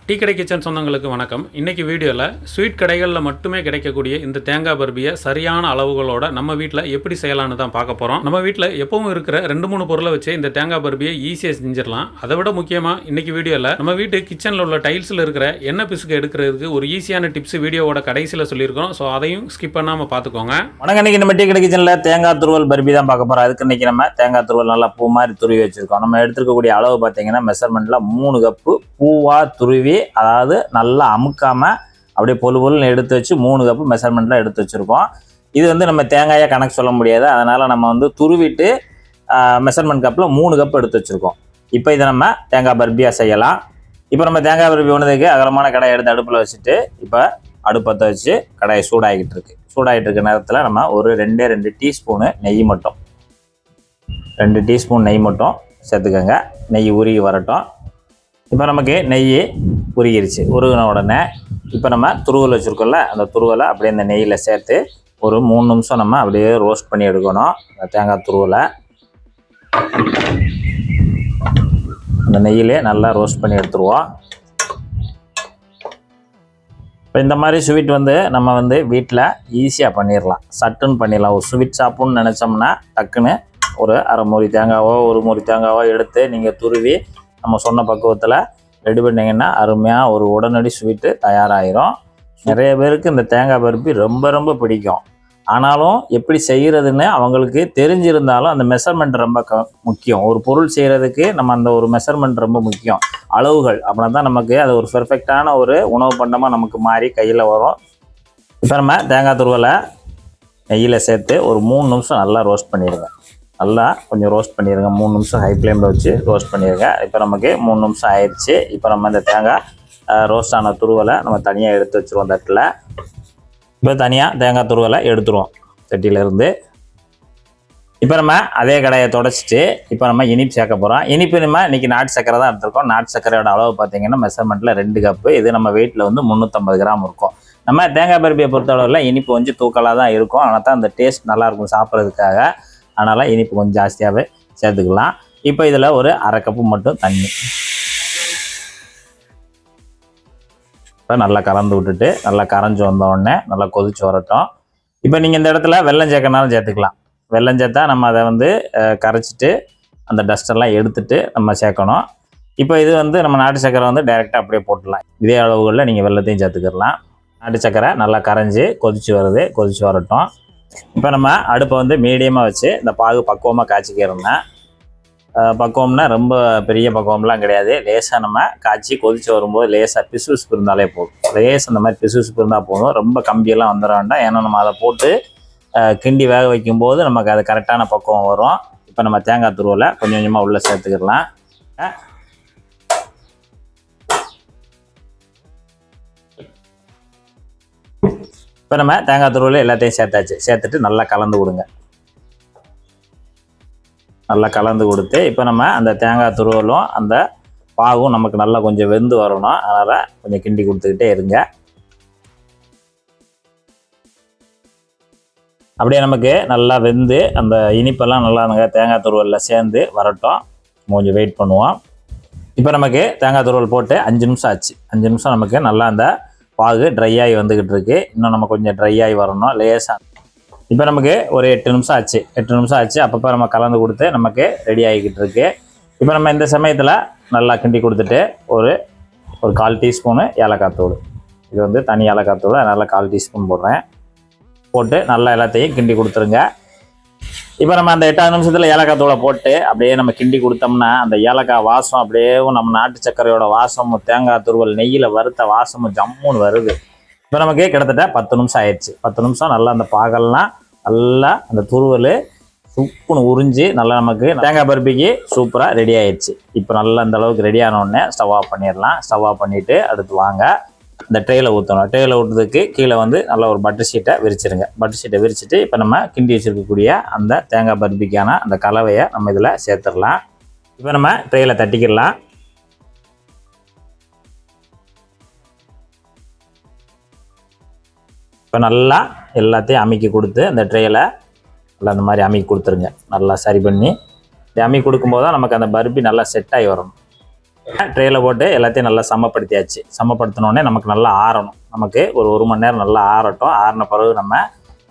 Tea கடை kitchen சொந்தங்களுக்கு வணக்கம். இன்றைக்கி வீடியோவில் ஸ்வீட் கடைகளில் மட்டுமே கிடைக்கக்கூடிய இந்த தேங்காய் பர்பியை சரியான அளவுகளோட நம்ம வீட்டில் எப்படி செய்யலான்னு தான் பார்க்க போகிறோம். நம்ம வீட்டில் எப்பவும் இருக்கிற 2-3 பொருளை வச்சு இந்த தேங்காய் பர்பியை ஈஸியாக செஞ்சிடலாம். அதை விட முக்கியமாக இன்றைக்கி வீடியோவில் நம்ம வீட்டு கிச்சனில் உள்ள டைல்ஸில் இருக்கிற எண்ணெய் பிசுக்கு எடுக்கிறதுக்கு ஒரு ஈஸியான டிப்ஸ் வீடியோவோட கடைசியில் சொல்லியிருக்கோம். ஸோ அதையும் ஸ்கிப் பண்ணாமல் பார்த்துக்கோங்க. வணக்கம். இன்றைக்கி நம்ம டீ கடை கிச்சனில் தேங்காய் துருவல் பர்பி தான் பார்க்க போகிறோம். அதுக்கு இன்றைக்கி நம்ம தேங்காய் துருவல் நல்லா பூ மாதிரி துருவி வச்சுருக்கோம். நம்ம எடுத்துருக்கக்கூடிய அளவு பார்த்தீங்கன்னா மெஷர்மெண்ட்டில் 3 கப்பு பூவாக துருவி, அதாவது நல்லா அமுக்காமல் அப்படியே பொழுன்னு எடுத்து வச்சு 3 கப்பு மெஷர்மெண்ட்டில் எடுத்து வச்சுருக்கோம். இது வந்து நம்ம தேங்காயாக கணக்கு சொல்ல முடியாது, அதனால் நம்ம வந்து துருவிட்டு மெஷர்மெண்ட் கப்பில் 3 கப்பு எடுத்து வச்சுருக்கோம். இப்போ இதை நம்ம தேங்காய் பர்பியாக செய்யலாம். இப்போ நம்ம தேங்காய் பர்பி ஒன்றதுக்கு அகலமான கடாயை எடுத்து அடுப்பில் வச்சுட்டு இப்போ அடுப்பத்தை வச்சு கடாயை சூடாகிட்டு இருக்க நேரத்தில் நம்ம ஒரு 2 டீஸ்பூனு நெய் மட்டும் 2 டீஸ்பூன் நெய் மட்டும் சேர்த்துக்கோங்க. நெய் உருகி வரட்டும். இப்போ நமக்கு நெய் உருகிருச்சு. உருகின உடனே இப்போ நம்ம துருவல் வச்சுருக்கோம்ல, அந்த துருவலை அப்படியே இந்த நெய்யில் சேர்த்து ஒரு 3 நிமிஷம் நம்ம அப்படியே ரோஸ்ட் பண்ணி எடுக்கணும். அந்த தேங்காய் துருவலை அந்த நெய்யிலே நல்லா ரோஸ்ட் பண்ணி எடுத்துருவோம். இப்போ இந்த மாதிரி ஸ்வீட் வந்து நம்ம வந்து வீட்டில் ஈஸியாக பண்ணிடலாம், சட்டுன்னு பண்ணிடலாம். ஒரு ஸ்வீட் சாப்பிட்ணுன்னு நினச்சோம்னா டக்குன்னு ஒரு அரை மூடி தேங்காவோ 1 மூடி தேங்காவோ எடுத்து நீங்கள் துருவி நம்ம சொன்ன பக்குவத்தில் ரெடி பண்ணிங்கன்னா அருமையாக ஒரு உடனடி ஸ்வீட்டு தயாராகிடும். நிறைய பேருக்கு இந்த தேங்காய் பர்பி ரொம்ப பிடிக்கும். ஆனாலும் எப்படி செய்கிறதுன்னு அவங்களுக்கு தெரிஞ்சிருந்தாலும் அந்த மெஷர்மெண்ட் ரொம்ப முக்கியம். ஒரு பொருள் செய்கிறதுக்கு நம்ம அந்த ஒரு மெஷர்மெண்ட் ரொம்ப முக்கியம். அளவுகள் அப்படின்னா தான் நமக்கு அது ஒரு பெர்ஃபெக்டான ஒரு உணவு பண்டமாக நமக்கு மாறி கையில் வரும். இப்போ நம்ம தேங்காய் துருவலை நெய்யில் சேர்த்து ஒரு 3 நிமிஷம் நல்லா ரோஸ்ட் பண்ணிடுங்க. நல்லா கொஞ்சம் ரோஸ்ட் பண்ணிடுங்க. 3 நிமிஷம் ஹை ஃப்ளேமில் வச்சு ரோஸ்ட் பண்ணிடுங்க. இப்போ நமக்கு 3 நிமிஷம் ஆயிடுச்சு. இப்போ நம்ம இந்த தேங்காய் ரோஸ்ட் ஆன துருவலை நம்ம தனியாக எடுத்து வச்சுருவோம் தட்டில். இப்போ தனியாக தேங்காய் துருவலை எடுத்துருவோம் தட்டியிலேருந்து. இப்போ நம்ம அதே கடாயை தொடச்சிட்டு இப்போ நம்ம இனிப்பு சேர்க்க போகிறோம். இனிப்பு நம்ம இன்றைக்கி நாட்டு சக்கரை தான் எடுத்துருக்கோம். நாட்டு சக்கரையோட அளவு பார்த்திங்கன்னா மெஷர்மெண்ட்டில் 2 கப்பு. இது நம்ம வெயிட்டில் வந்து 350 கிராம் இருக்கும். நம்ம தேங்காய் பர்பியை பொறுத்தளவில் இனிப்பு கொஞ்சம் தூக்கலாக தான் இருக்கும். ஆனால் தான் அந்த டேஸ்ட் நல்லாயிருக்கும் சாப்பிட்றதுக்காக. அதனால் இனிப்பு கொஞ்சம் ஜாஸ்தியாகவே சேர்த்துக்கலாம். இப்போ இதில் ஒரு அரை கப்பு மட்டும் தண்ணி இப்போ நல்லா கலந்து விட்டுட்டு நல்லா கரைஞ்சி வந்தோடனே நல்லா கொதிச்சு வரட்டும். இப்போ நீங்கள் இந்த இடத்துல வெல்லம் சேர்க்கனாலும் சேர்த்துக்கலாம். வெல்லம் சேர்த்தா நம்ம அதை வந்து கரைச்சிட்டு அந்த டஸ்டெல்லாம் எடுத்துட்டு நம்ம சேர்க்கணும். இப்போ இது வந்து நம்ம நாட்டு சக்கரை வந்து டைரெக்டாக அப்படியே போட்டுடலாம். இதே அளவுகளில் நீங்கள் வெல்லத்தையும் சேர்த்துக்கிடலாம். நாட்டு சக்கரை நல்லா கரைஞ்சி கொதிச்சு வருது, கொதிச்சு வரட்டும். இப்போ நம்ம அடுப்பை வந்து மீடியமாக வச்சு இந்த பாகு பக்குவமாக காய்ச்சிக்கிறோம்னா, பக்குவம்னா ரொம்ப பெரிய பக்குவம்லாம் கிடையாது. லேசாக நம்ம காய்ச்சி கொதிச்சு வரும்போது லேசாக பிசுபிசுப்பு இருந்தாலே போதும். லேசாக அந்த மாதிரி பிசுபிசுப்பு இருந்தால் போதும். ரொம்ப கம்பியெல்லாம் வந்துட வேண்டாம். ஏன்னா நம்ம அதை போட்டு கிண்டி வேக வைக்கும்போது நமக்கு அது கரெக்டான பக்குவம் வரும். இப்போ நம்ம தேங்காய் துருவலை கொஞ்சம் கொஞ்சமாக உள்ளே சேர்த்துக்கிடலாம். இப்போ நம்ம தேங்காய் துருவலை எல்லாத்தையும் சேர்த்தாச்சு. சேர்த்துட்டு நல்லா கலந்து கொடுங்க. நல்லா கலந்து கொடுத்து இப்போ நம்ம அந்த தேங்காய் துருவலும் அந்த பாகும் நமக்கு நல்லா கொஞ்சம் வெந்து வரணும். அதனால் கொஞ்சம் கிண்டி கொடுத்துக்கிட்டே இருங்க. அப்படியே நமக்கு நல்லா வெந்து அந்த இனிப்பெல்லாம் நல்லா நமக்கு தேங்காய் துருவலில் சேர்ந்து வரட்டும். கொஞ்சம் வெயிட் பண்ணுவோம். இப்போ நமக்கு தேங்காய் துருவல் போட்டு 5 நிமிஷம் ஆச்சு. 5 நிமிஷம் நமக்கு நல்லா அந்த பாகு ட்ரை ஆகி வந்துக்கிட்டு இருக்குது. இன்னும் நம்ம கொஞ்சம் ட்ரை ஆகி வரணும் லேசாக. இப்போ நமக்கு ஒரு 8 நிமிஷம் ஆச்சு. 8 நிமிஷம் ஆச்சு. அப்பப்போ நம்ம கலந்து கொடுத்து நமக்கு ரெடி ஆகிக்கிட்டு இருக்குது. இப்போ நம்ம இந்த சமயத்தில் நல்லா கிண்டி கொடுத்துட்டு ஒரு 1/4 டீஸ்பூனு ஏலக்காய் தூள். இது வந்து தனி ஏலக்காய் தூள், அதனால் 1/4 டீஸ்பூன் போடுறேன். போட்டு நல்லா எல்லாத்தையும் கிண்டி கொடுத்துருங்க. இப்போ நம்ம அந்த 8வது நிமிஷத்தில் ஏலக்காய் தூளை போட்டு அப்படியே நம்ம கிண்டி கொடுத்தோம்னா அந்த ஏலக்காய் வாசம் அப்படியே நம்ம நாட்டு சர்க்கரையோட வாசமும் தேங்காய் துருவல் நெய்யில் வறுத்த வாசமும் ஜம்முன்னு வருது. இப்போ நமக்கு கிட்டத்தட்ட 10 நிமிஷம் ஆயிடுச்சு. 10 நிமிஷம் நல்லா அந்த பாகெல்லாம் நல்லா அந்த துருவல் சுப்புன்னு உறிஞ்சி நல்லா நமக்கு தேங்காய் பர்பிக்கு சூப்பராக ரெடி ஆயிடுச்சு. இப்போ நல்லா அந்த அளவுக்கு ரெடி ஆனோடனே ஸ்டவ் ஆஃப் பண்ணிடலாம். ஸ்டவ் ஆஃப் பண்ணிவிட்டு அடுத்து வாங்க இந்த ட்ரேயில் ஊற்றணும். ட்ரேயில் ஊற்றுறதுக்கு கீழே வந்து நல்லா ஒரு பட்டர் ஷீட்டை விரிச்சிருங்க. பட்டர் ஷீட்டை விரிச்சிட்டு இப்போ நம்ம கிண்டி வச்சுருக்கக்கூடிய அந்த தேங்காய் பர்பிக்கான அந்த கலவையை நம்ம இதில் சேர்த்துடலாம். இப்போ நம்ம ட்ரேயில் தட்டிக்கிடலாம். இப்போ நல்லா எல்லாத்தையும் அமுக்கி கொடுத்து அந்த ட்ரேயில் நல்லா அந்த மாதிரி அமுக்கி கொடுத்துருங்க. நல்லா சரி பண்ணி அமுக்கி கொடுக்கும்போது தான் நமக்கு அந்த பர்பி நல்லா செட் ஆகி வரணும். ட்ரேயில் போட்டு எல்லாத்தையும் நல்லா சமப்படுத்தியாச்சு. சமப்படுத்தினோடனே நமக்கு நல்லா ஆறணும். நமக்கு ஒரு மணி நேரம் நல்லா ஆறட்டும். ஆறின பிறகு நம்ம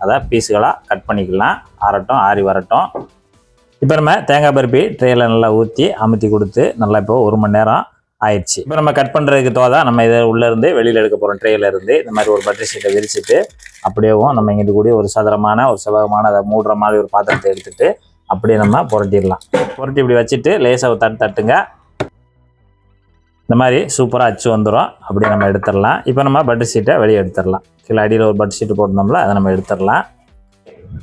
அதை பீஸுகளாக கட் பண்ணிக்கலாம். ஆறட்டும், ஆறி வரட்டும். இப்போ நம்ம தேங்காய் பருப்பி ட்ரேயில் நல்லா ஊற்றி அமுத்தி கொடுத்து நல்லா இப்போ 1 மணி நேரம் ஆயிடுச்சு. இப்போ நம்ம கட் பண்ணுறதுக்கு தோதா நம்ம இதை உள்ளேருந்து வெளியில் எடுக்க போகிறோம். ட்ரேயிலேருந்து இந்த மாதிரி ஒரு பட்டர் ஷீட்டை விரிச்சிட்டு அப்படியேவும் நம்ம இங்கிட்டு கூடிய ஒரு சதுரமான ஒரு செவ்வகமான அதை மூடுற மாதிரி ஒரு பாத்திரத்தை எடுத்துகிட்டு அப்படியே நம்ம புரட்டிடலாம். புரட்டி இப்படி வச்சுட்டு லேசாக தட்டுங்க. இந்த மாதிரி சூப்பராக அச்சு வந்துடும். அப்படியே நம்ம எடுத்துடலாம். இப்போ நம்ம பட்டர் ஷீட்டை வெளியே எடுத்துடலாம். கீழே அடியில் ஒரு பட்டர் ஷீட்டு போட்டிருந்தோம்ல, அதை நம்ம எடுத்துடலாம்.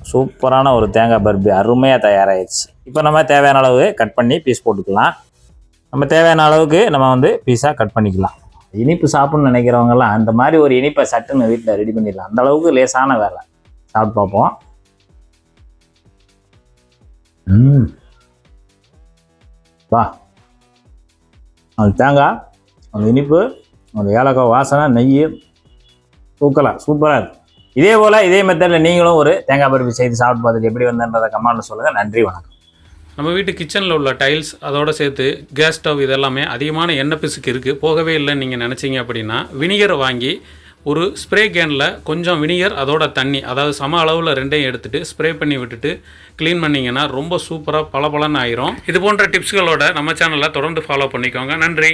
சூப்பரான ஒரு தேங்காய் பர்பி அருமையாக தயாராகிடுச்சு. இப்போ நம்ம தேவையான அளவு கட் பண்ணி பீஸ் போட்டுக்கலாம். நம்ம தேவையான அளவுக்கு நம்ம வந்து பீஸாக கட் பண்ணிக்கலாம். இனிப்பு சாப்பிட்ணுன்னு நினைக்கிறவங்கலாம் அந்த மாதிரி ஒரு இனிப்பை சட்டுன்னு வீட்டில் ரெடி பண்ணிடலாம். அந்த அளவுக்கு லேசான வேலை. சாப்பிட்டு பார்ப்போம். வா, அந்த தேங்காய், அந்த இனிப்பு, அந்த ஏலக்காய் வாசனை, நெய் தூக்கலாம். சூப்பராக இருக்குது. இதே போல் இதே மெத்தடில் நீங்களும் ஒரு தேங்காய் பருப்பி செய்து சாப்பிட்டு பார்த்துட்டு எப்படி வந்தன்றதை கமெண்ட்டில் சொல்லுங்கள். நன்றி, வணக்கம். நம்ம வீட்டு கிச்சனில் உள்ள டைல்ஸ் அதோடு சேர்த்து கேஸ் ஸ்டவ் இதெல்லாமே அதிகமான எண்ணெய் பிசுக்கு இருக்குது, போகவே இல்லைன்னு நீங்கள் நினச்சிங்க அப்படின்னா வினிகரை வாங்கி ஒரு ஸ்ப்ரே கேனில் கொஞ்சம் வினிகர் அதோட தண்ணி, அதாவது சம அளவில் ரெண்டையும் எடுத்துகிட்டு ஸ்ப்ரே பண்ணி விட்டுட்டு க்ளீன் பண்ணிங்கன்னா ரொம்ப சூப்பராக பளபளன்னு ஆயிரும். இது போன்ற டிப்ஸ்களோட நம்ம சேனலை தொடர்ந்து ஃபாலோ பண்ணிக்கோங்க. நன்றி.